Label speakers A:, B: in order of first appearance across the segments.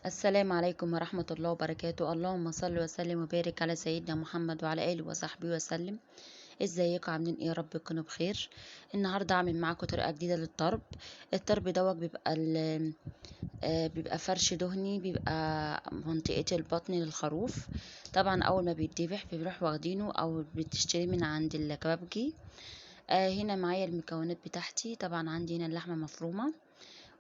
A: السلام عليكم ورحمة الله وبركاته. اللهم صل وسلم وبارك على سيدنا محمد وعلى آله وصحبه وسلم. ازيكم عاملين ايه؟ يا رب تكونوا بخير. النهارده هعمل معاكم طريقة جديدة للطرب. الطرب دوت بيبقى فرش دهني، بيبقى منطقة البطن للخروف. طبعا اول ما بيتذبح بنروح واخدينه او بتشتري من عند الكبابجي. هنا معايا المكونات بتاعتي. طبعا عندي هنا اللحمة مفرومة،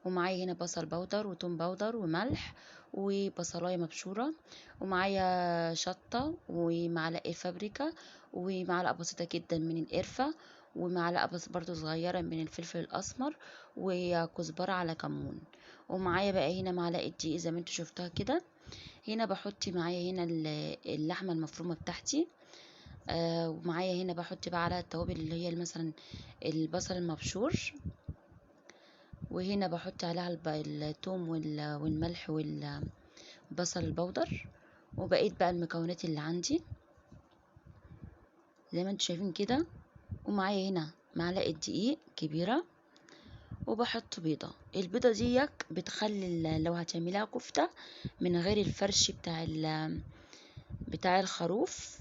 A: ومعايا هنا بصل بودر وتوم بودر وملح وبصلايه مبشوره، ومعايا شطه ومعلقه فابريكا ومعلقه بسيطه جدا من القرفه، ومعلقه بس برضو صغيره من الفلفل الاسمر، وكزبره على كمون. ومعايا بقى هنا معلقه دقيق زي ما انتوا شفتوها كده. هنا بحط معايا هنا اللحمه المفرومه بتاعتي. ومعايا هنا بحط بقى على التوابل اللي هي مثلا البصل المبشور، وهنا بحط عليها الثوم والملح والبصل البودر، وبقيت بقى المكونات اللي عندي زي ما انتم شايفين كده. ومعايا هنا معلقه دقيق كبيره، وبحط بيضه. البيضه دي بتخلي لو هتعمليها كفته من غير الفرش بتاع الخروف،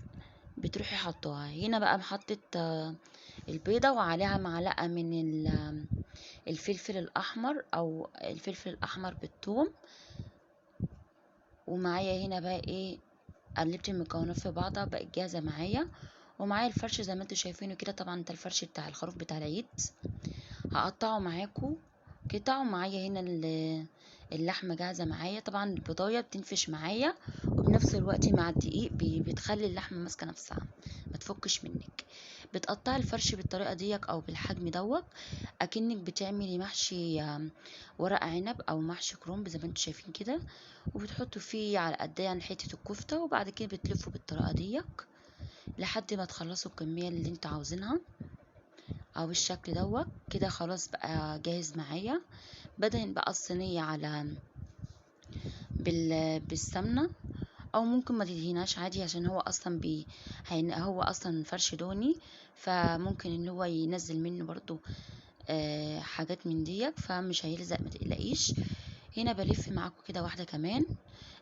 A: بتروحي حطوها هنا بقى. حطيت البيضه وعليها معلقه من الفلفل الاحمر او الفلفل الاحمر بالثوم. ومعايا هنا بقى ايه، قلبت المكونات في بعضها بقت جاهزه معايا. ومعايا الفرش زي ما انتوا شايفينه كده. طبعا ده الفرش بتاع الخروف بتاع العيد، هقطعه معاكم قطع. ومعايا هنا اللحمه جاهزه معايا. طبعا البضايه بتنفش معايا، وبنفس الوقت مع الدقيق بتخلي اللحمه ماسكه نفسها ما تفكش منك. بتقطعي الفرش بالطريقه ديك او بالحجم دوت، اكنك بتعملي محشي ورق عنب او محشي كرنب زي ما انتوا شايفين كده. وبتحطوا فيه على قد يعني حته الكفته، وبعد كده بتلفوا بالطريقه ديك لحد ما تخلصوا الكميه اللي انتوا عاوزينها او الشكل دوت كده. خلاص بقى جاهز معايا. بدهن بقى الصينيه على بالسمنه، او ممكن ما تدهناش عادي عشان هو اصلا هو اصلا فرش دهني، فممكن ان هو ينزل منه برضو حاجات من ديك، فمش هيلزق ما تقلقيش. هنا بلف معاكم كده واحده كمان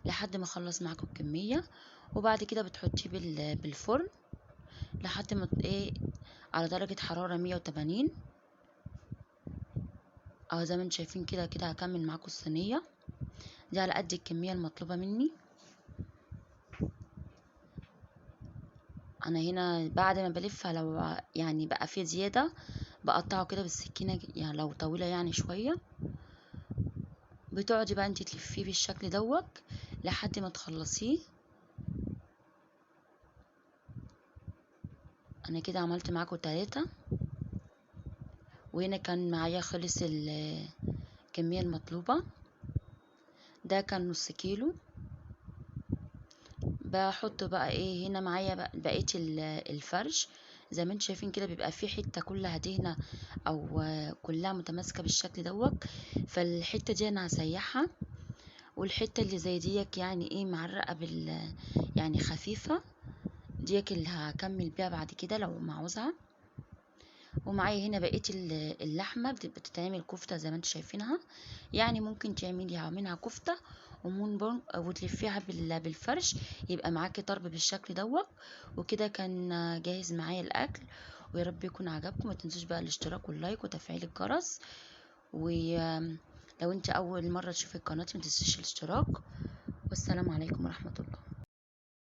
A: لحد ما اخلص معاكم الكميه. وبعد كده بتحطيه بالفرن لحد ما ايه، على درجه حراره 180. اهو زي ما انتم شايفين كده. كده هكمل معاكم الصينيه دي على قد الكميه المطلوبه مني. انا هنا بعد ما بلفها لو يعني بقى فيه زياده بقطعه كده بالسكينه، يعني لو طويله يعني شويه بتقعدي بقى انت تلفيه بالشكل دوت لحد ما تخلصيه. انا كده عملت معاكم 3، وهنا كان معايا خلص الكميه المطلوبه. ده كان نص كيلو. بحط بقى ايه هنا معايا بقى بقيه الفرش زي ما انتم شايفين كده. بيبقى في حته كلها دهنه او كلها متماسكه بالشكل دوت، فالحته دي انا هسيحها. والحته اللي زي ديك يعني ايه معرقه يعني خفيفه، ديك اللي هكمل بيها بعد كده لو معوزها. ومعايا هنا بقيه اللحمه بتتعمل كفته زي ما انتم شايفينها. يعني ممكن تعمليها منها كفته وتلفيها بالفرش، يبقى معاكي طرب بالشكل دوت. وكده كان جاهز معايا الاكل. ويا رب يكون عجبكم. ما تنسوش بقى الاشتراك واللايك وتفعيل الجرس. ولو انت اول مره تشوفي القناه ما تنسيش الاشتراك. والسلام عليكم ورحمه الله.